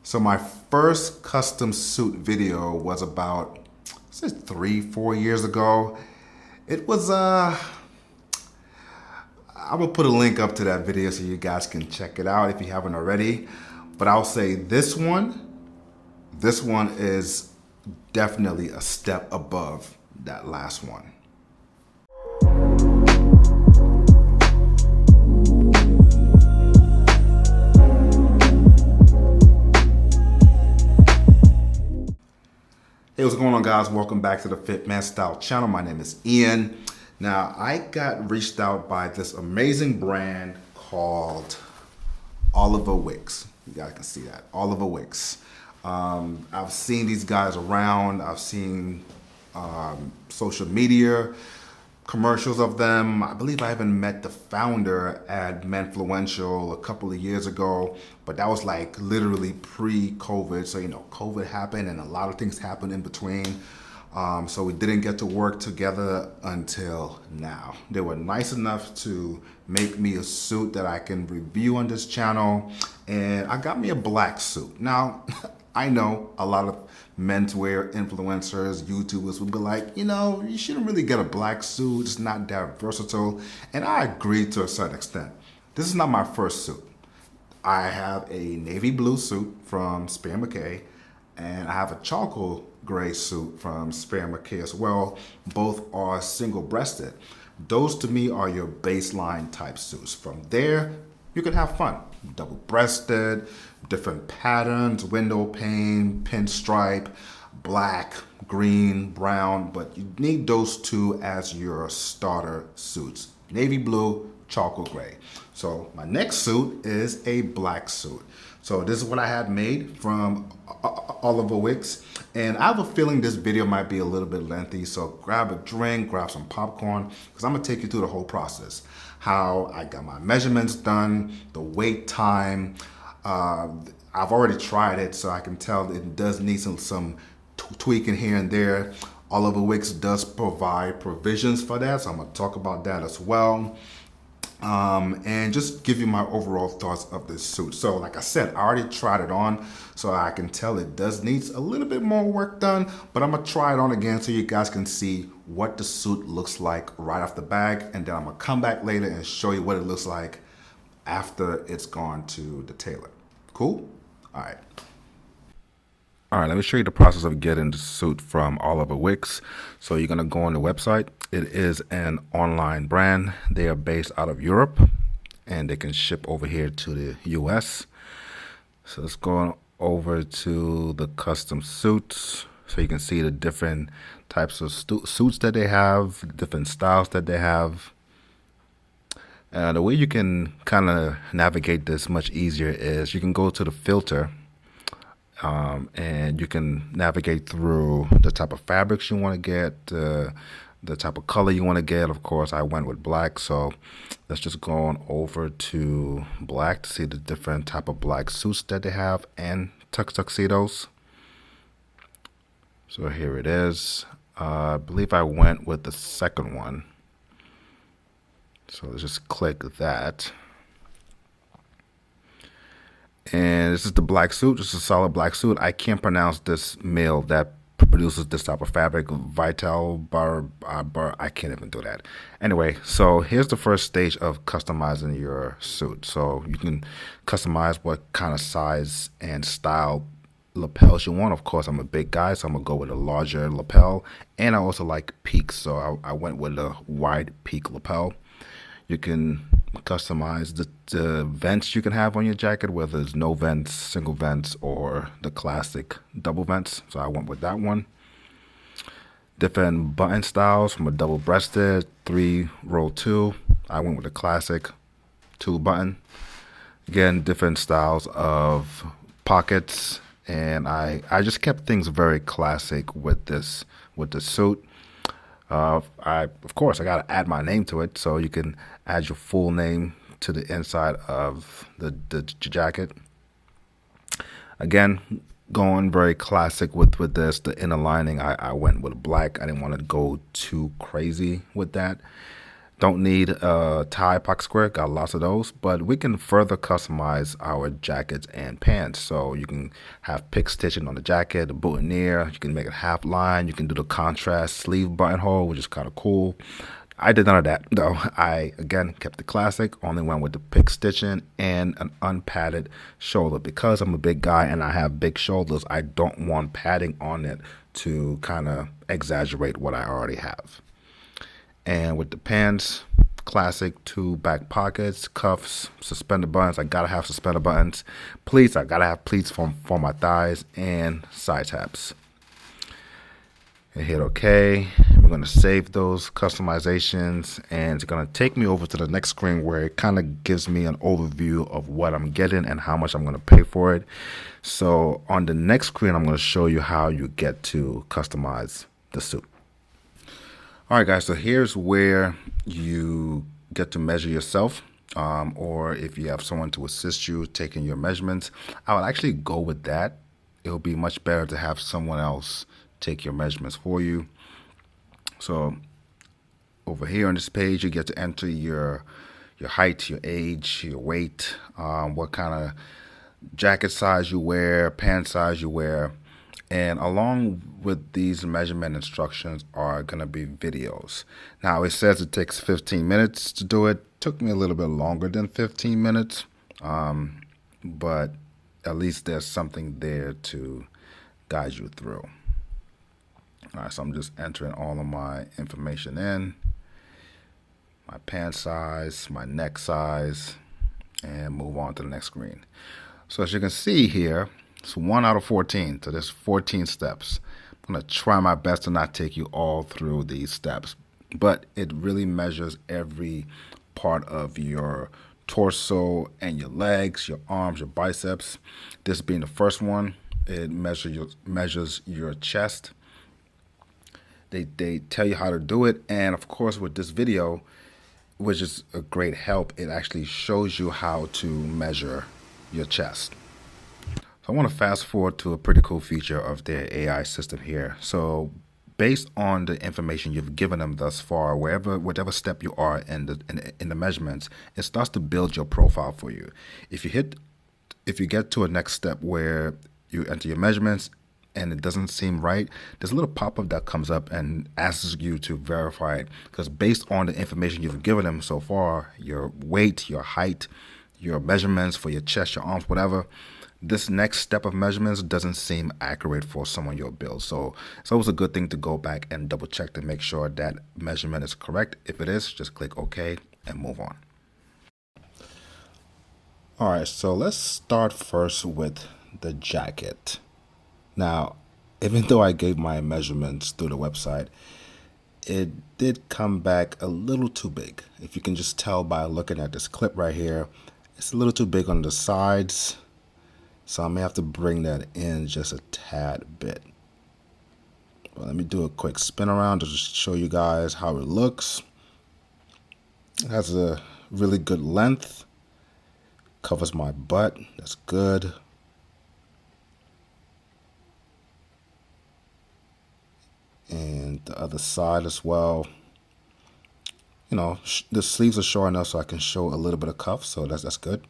So my first custom suit video was about, say 3, 4 years ago. It was I will put a link up to that video so you guys can check it out if you haven't already. But I'll say this one is definitely a step above that last one. Hey, what's going on, guys? Welcome back to the Fit Man Style channel. My name is Ian. Now, I got reached out by this amazing brand called Wicks. You guys can see that, Wicks. I've seen these guys around. I've seen social media commercials of them. I believe I even met the founder at Menfluential a couple of years ago, but that was like literally pre-COVID. So, COVID happened and a lot of things happened in between. So we didn't get to work together until now. They were nice enough to make me a suit that I can review on this channel, and I got me a black suit. Now, I know a lot of menswear influencers, YouTubers would be like, you shouldn't really get a black suit. It's not that versatile. And I agree to a certain extent. This is not my first suit. I have a navy blue suit from Spear McKay, and I have a charcoal gray suit from Spear McKay as well. Both are single-breasted. Those to me are your baseline type suits. From there, you can have fun. Double-breasted, different patterns, window pane, pinstripe, black, green, brown, but you need those two as your starter suits. Navy blue, charcoal gray. So my next suit is a black suit. So this is what I had made from Wicks, and I have a feeling this video might be a little bit lengthy, so grab a drink, grab some popcorn, because I'm going to take you through the whole process. How I got my measurements done, the wait time. I've already tried it, so I can tell it does need some tweaking here and there. Wicks does provide provisions for that, so I'm going to talk about that as well. And just give you my overall thoughts of this suit. So like I said, I already tried it on, so I can tell it does need a little bit more work done, but I'm gonna try it on again so you guys can see what the suit looks like right off the bag, and then I'm gonna come back later and show you what it looks like after it's gone to the tailor. Cool? All right. All right, let me show you the process of getting the suit from Wicks. So you're gonna go on the website. It is an online brand. They are based out of Europe, and they can ship over here to the US. So let's go over to the custom suits. So you can see the different types of suits that they have, different styles that they have. The way you can kind of navigate this much easier is you can go to the filter, and you can navigate through the type of fabrics you want to get, the type of color you want to get. Of course, I went with black, so let's just go on over to black to see the different type of black suits that they have and tuxedos. So here it is. I believe I went with the second one. So let's just click that. And this is the black suit. This is a solid black suit. I can't pronounce this mill that produces this type of fabric. Vital bar, I can't even do that. Anyway, so here's the first stage of customizing your suit. So you can customize what kind of size and style lapels you want. Of course, I'm a big guy, so I'm gonna go with a larger lapel. And I also like peaks, so I went with a wide peak lapel. You can customize the vents you can have on your jacket, whether it's no vents, single vents, or the classic double vents. So I went with that one. Different button styles from a double-breasted 3-row 2. I went with the classic 2-button. Again, different styles of pockets, and I just kept things very classic with this suit. Of course, I got to add my name to it, so you can add your full name to the inside of the jacket. Again, going very classic with this. The inner lining, I went with black. I didn't want to go too crazy with that. Don't need a tie pocket square, got lots of those, but we can further customize our jackets and pants. So you can have pick stitching on the jacket, the boutonniere, you can make it half line, you can do the contrast sleeve buttonhole, which is kind of cool. I did none of that though. I again kept the classic, only went with the pick stitching and an unpadded shoulder. Because I'm a big guy and I have big shoulders, I don't want padding on it to kind of exaggerate what I already have. And with the pants, classic, 2 back pockets, cuffs, suspender buttons. I gotta have suspender buttons. Pleats, I gotta have pleats for my thighs, and side tabs. And hit OK. We're gonna save those customizations, and it's gonna take me over to the next screen where it kind of gives me an overview of what I'm getting and how much I'm gonna pay for it. So on the next screen, I'm gonna show you how you get to customize the suit. All right, guys, so here's where you get to measure yourself, or if you have someone to assist you taking your measurements. I would actually go with that. It'll be much better to have someone else take your measurements for you. So over here on this page, you get to enter your height, your age, your weight, what kind of jacket size you wear, pant size you wear. And along with these measurement instructions are going to be videos. Now, it says it takes 15 minutes to do it. Took me a little bit longer than 15 minutes, but at least there's something there to guide you through. All right, so I'm just entering all of my information in. My pant size, my neck size, and move on to the next screen. So as you can see here, it's 1 out of 14, so there's 14 steps. I'm going to try my best to not take you all through these steps, but it really measures every part of your torso and your legs, your arms, your biceps. This being the first one, it measures your chest. They tell you how to do it, and of course with this video, which is a great help, it actually shows you how to measure your chest. I want to fast forward to a pretty cool feature of their AI system here. So based on the information you've given them thus far, whatever step you are in the measurements, it starts to build your profile for you. If you get to a next step where you enter your measurements and it doesn't seem right, there's a little pop-up that comes up and asks you to verify it, because based on the information you've given them so far, your weight, your height, your measurements for your chest, your arms, whatever, this next step of measurements doesn't seem accurate for someone your build. So it's always a good thing to go back and double check to make sure that measurement is correct. If it is, just click OK and move on. All right, so let's start first with the jacket. Now, even though I gave my measurements through the website, it did come back a little too big. If you can just tell by looking at this clip right here, it's a little too big on the sides. So I may have to bring that in just a tad bit. But let me do a quick spin around to just show you guys how it looks. It has a really good length. Covers my butt. That's good. And the other side as well. You know, the sleeves are short enough so I can show a little bit of cuff. So that's good.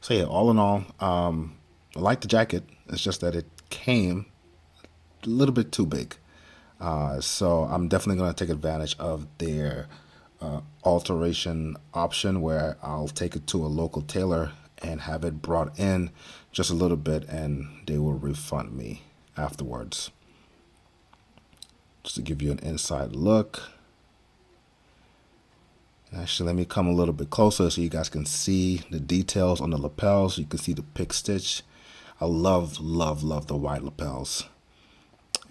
So yeah, all in all, I like the jacket. It's just that it came a little bit too big. So I'm definitely going to take advantage of their alteration option where I'll take it to a local tailor and have it brought in just a little bit, and they will refund me afterwards. Just to give you an inside look. Actually, let me come a little bit closer so you guys can see the details on the lapels. You can see the pick stitch. I love the white lapels.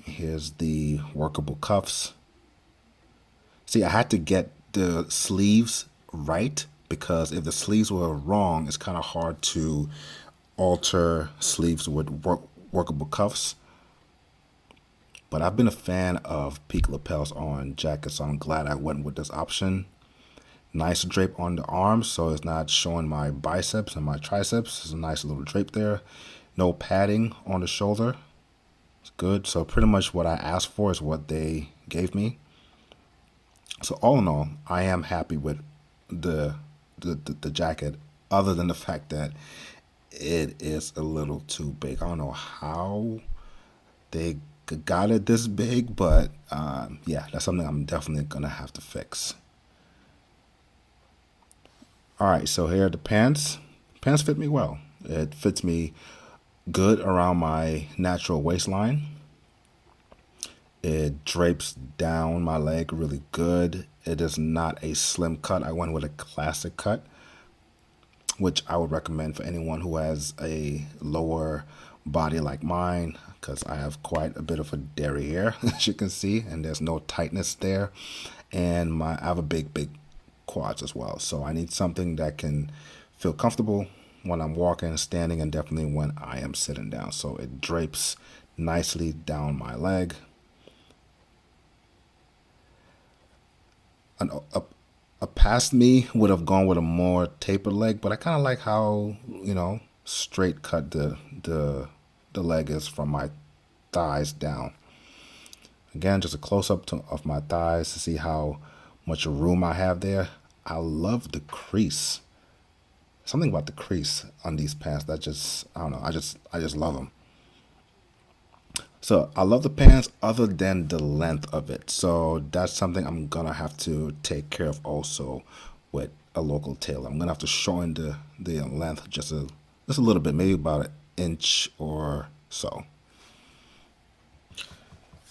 Here's the workable cuffs. See, I had to get the sleeves right, because if the sleeves were wrong, it's kind of hard to alter sleeves with workable cuffs. But I've been a fan of peak lapels on jackets, so I'm glad I went with this option. Nice drape on the arms, so it's not showing my biceps and my triceps. There's a nice little drape there. No padding on the shoulder. It's good. So pretty much what I asked for is what they gave me. So all in all, I am happy with the the jacket, other than the fact that it is a little too big. I don't know how they got it this big, but yeah, that's something I'm definitely gonna have to fix. All right, so here are the pants. Pants fit me well. It fits me good around my natural waistline. It drapes down my leg really good. It is not a slim cut. I went with a classic cut, which I would recommend for anyone who has a lower body like mine, because I have quite a bit of a derriere, as you can see, and there's no tightness there. And I have a big quads as well. So I need something that can feel comfortable when I'm walking, standing, and definitely when I am sitting down. So it drapes nicely down my leg. An, a past me would have gone with a more tapered leg, but I kind of like how straight cut the leg is from my thighs down. Again, just a close up of my thighs to see how much room I have there. I love the crease. Something about the crease on these pants that just I don't know. I just love them. So I love the pants other than the length of it. So that's something I'm gonna have to take care of also with a local tailor. I'm gonna have to shorten the length just a little bit, maybe about an inch or so. All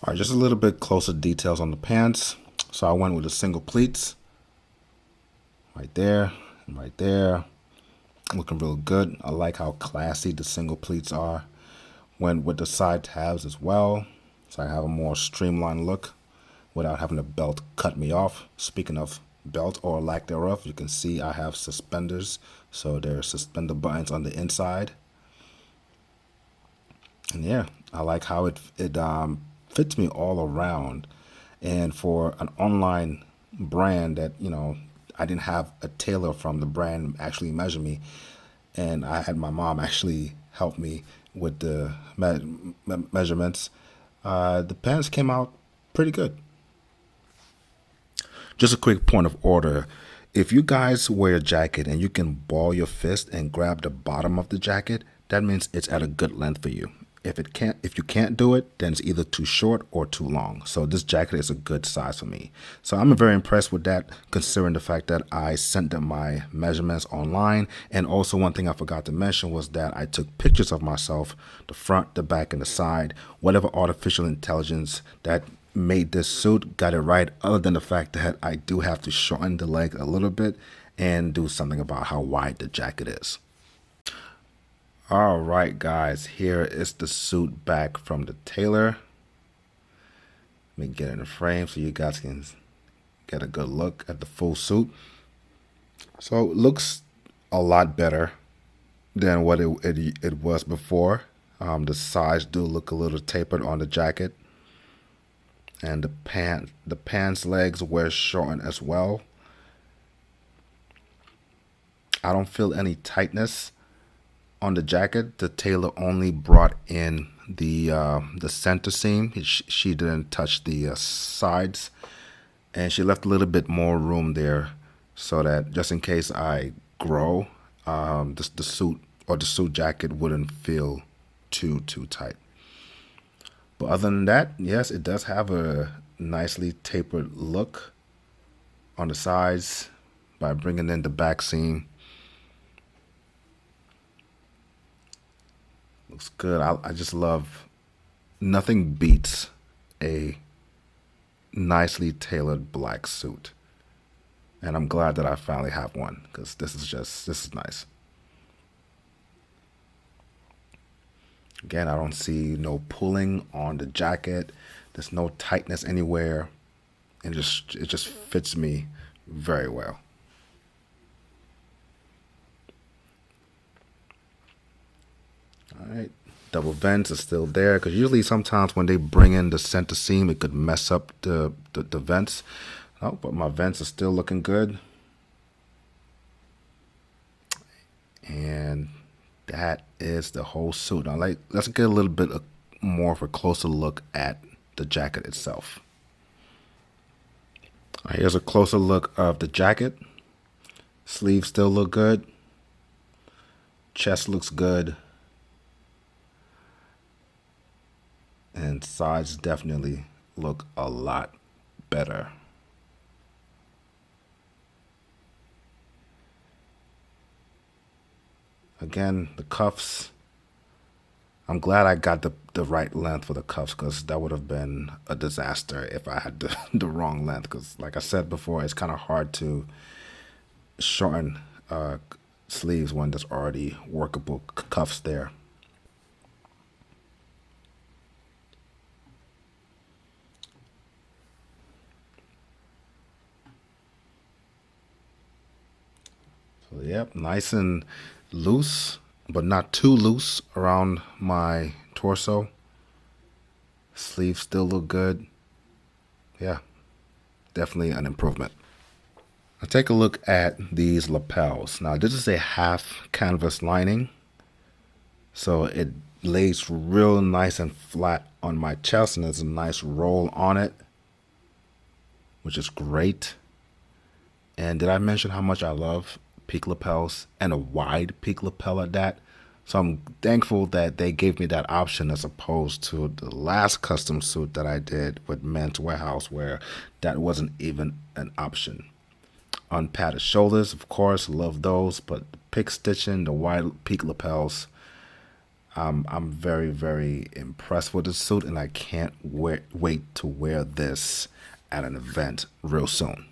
right, just a little bit closer details on the pants. So I went with the single pleats right there and right there. Looking real good. I like how classy the single pleats are. Went with the side tabs as well, so I have a more streamlined look without having the belt cut me off. Speaking of belt or lack thereof, you can see I have suspenders, so there's suspender buttons on the inside. And yeah, I like how it fits me all around. And for an online brand that I didn't have a tailor from the brand actually measure me, and I had my mom actually help me with the measurements. The pants came out pretty good. Just a quick point of order. If you guys wear a jacket and you can ball your fist and grab the bottom of the jacket, that means it's at a good length for you. If you can't do it, then it's either too short or too long. So this jacket is a good size for me. So I'm very impressed with that, considering the fact that I sent them my measurements online. And also one thing I forgot to mention was that I took pictures of myself, the front, the back, and the side. Whatever artificial intelligence that made this suit got it right, other than the fact that I do have to shorten the leg a little bit and do something about how wide the jacket is. All right, guys, here is the suit back from the tailor. Let me get in the frame so you guys can get a good look at the full suit. So it looks a lot better than what it was before. The sides do look a little tapered on the jacket, and the pants legs were shortened as well. I don't feel any tightness on the jacket. The tailor only brought in the center seam. She didn't touch the sides, and she left a little bit more room there, so that just in case I grow, the suit or the suit jacket wouldn't feel too tight. But other than that, yes, it does have a nicely tapered look on the sides by bringing in the back seam. Looks good. I just love, nothing beats a nicely tailored black suit. And I'm glad that I finally have one, because this is nice. Again, I don't see no pulling on the jacket. There's no tightness anywhere. And it just fits me very well. All right. Double vents are still there, because usually sometimes when they bring in the center seam, it could mess up the vents. Oh, but my vents are still looking good. And that is the whole suit. Now, let's get a little bit more of a closer look at the jacket itself. All right, here's a closer look of the jacket. Sleeves still look good. Chest looks good. And sides definitely look a lot better. Again, the cuffs. I'm glad I got the right length for the cuffs because that would have been a disaster if I had the wrong length. Because, like I said before, it's kind of hard to shorten sleeves when there's already workable cuffs there. So, yep, nice and loose, but not too loose around my torso. Sleeves still look good. Yeah, definitely an improvement. Now take a look at these lapels. Now this is a half canvas lining, so it lays real nice and flat on my chest, and there's a nice roll on it, which is great. And did I mention how much I love peak lapels and a wide peak lapel at that? So I'm thankful that they gave me that option as opposed to the last custom suit that I did with Men's Warehouse where that wasn't even an option. Unpadded shoulders, of course, love those, but the pick stitching, the wide peak lapels, I'm very, very impressed with this suit, and I can't wait to wear this at an event real soon.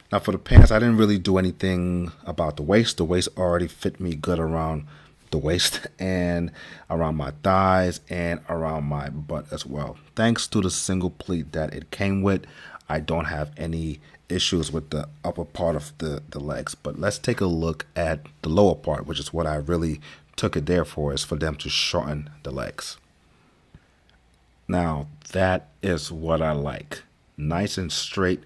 Now for the pants, I didn't really do anything about the waist. The waist already fit me good around the waist and around my thighs and around my butt as well. Thanks to the single pleat that it came with, I don't have any issues with the upper part of the legs. But let's take a look at the lower part, which is what I really took it there for, is for them to shorten the legs. Now that is what I like. Nice and straight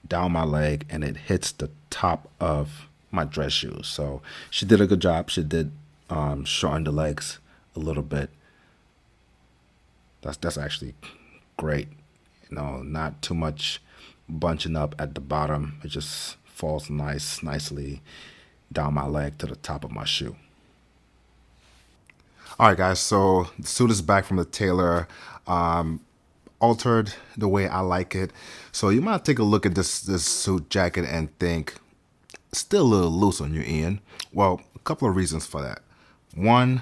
down my leg, and it hits the top of my dress shoes. So she did a good job. She did shorten the legs a little bit. That's actually great. Not too much bunching up at the bottom. It just falls nicely down my leg to the top of my shoe. All right, guys. So the suit is back from the tailor. Altered the way I like it. So you might take a look at this suit jacket and think, still a little loose on you, Ian. Well, a couple of reasons for that. One,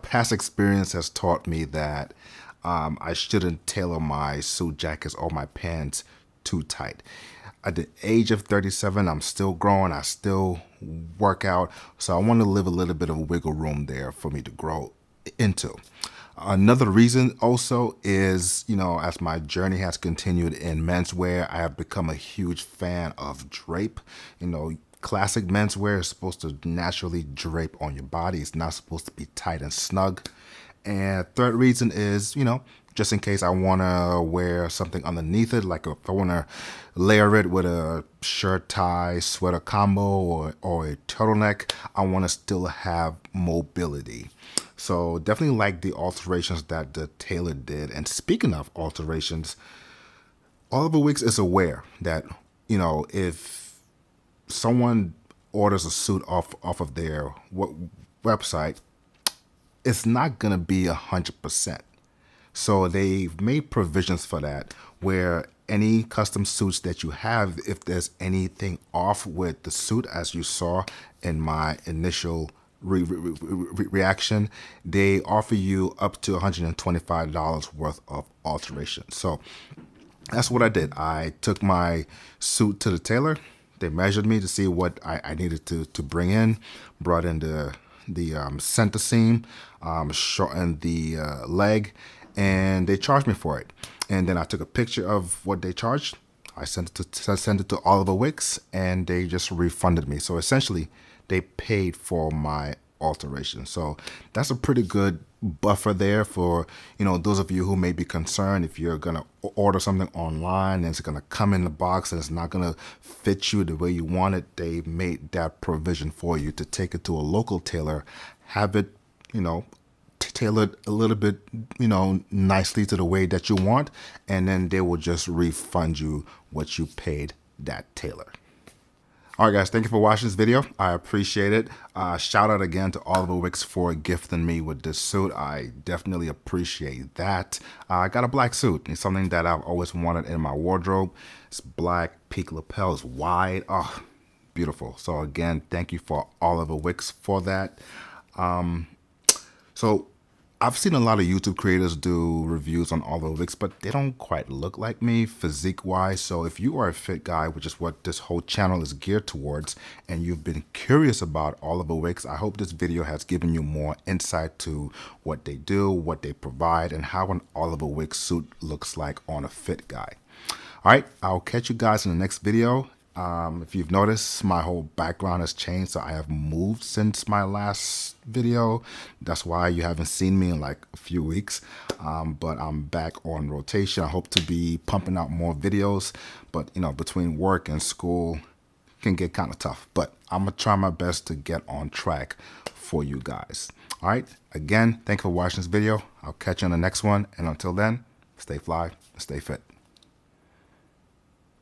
past experience has taught me that I shouldn't tailor my suit jackets or my pants too tight. At the age of 37, I'm still growing. I still work out. So I want to leave a little bit of wiggle room there for me to grow into. Another reason also is, as my journey has continued in menswear, I have become a huge fan of drape. Classic menswear is supposed to naturally drape on your body. It's not supposed to be tight and snug. And third reason is, just in case I want to wear something underneath it, like if I want to layer it with a shirt, tie, sweater combo or a turtleneck, I want to still have mobility. So definitely like the alterations that the tailor did. And speaking of alterations, Oliver Wicks is aware that, if someone orders a suit off of their website, it's not going to be 100%. So they've made provisions for that where any custom suits that you have, if there's anything off with the suit, as you saw in my initial reaction, they offer you up to $125 worth of alteration. So that's what I did. I took my suit to the tailor. They measured me to see what I needed to bring in, brought in the center seam, shortened the leg, and they charged me for it. And then I took a picture of what they charged. I sent it to Oliver Wicks, and they just refunded me. So essentially, they paid for my alteration. So that's a pretty good buffer there for, those of you who may be concerned if you're going to order something online and it's going to come in the box and it's not going to fit you the way you want it. They made that provision for you to take it to a local tailor, have it, tailor it a little bit, nicely to the way that you want, and then they will just refund you what you paid that tailor. All right, guys, thank you for watching this video. I appreciate it. Shout out again to Oliver Wicks for gifting me with this suit. I definitely appreciate that. I got a black suit. It's something that I've always wanted in my wardrobe. It's black, peak lapels, wide. Oh, beautiful. So again, thank you for Oliver Wicks for that. So I've seen a lot of YouTube creators do reviews on Oliver Wicks, but they don't quite look like me physique wise. So if you are a fit guy, which is what this whole channel is geared towards, and you've been curious about Oliver Wicks, I hope this video has given you more insight to what they do, what they provide, and how an Oliver Wicks suit looks like on a fit guy. All right, I'll catch you guys in the next video. If you've noticed, my whole background has changed, so I have moved since my last video. That's why you haven't seen me in like a few weeks, but I'm back on rotation. I hope to be pumping out more videos, but between work and school it can get kind of tough, but I'm gonna try my best to get on track for you guys. All right, again, thank you for watching this video. I'll catch you on the next one, and until then, stay fly and stay fit.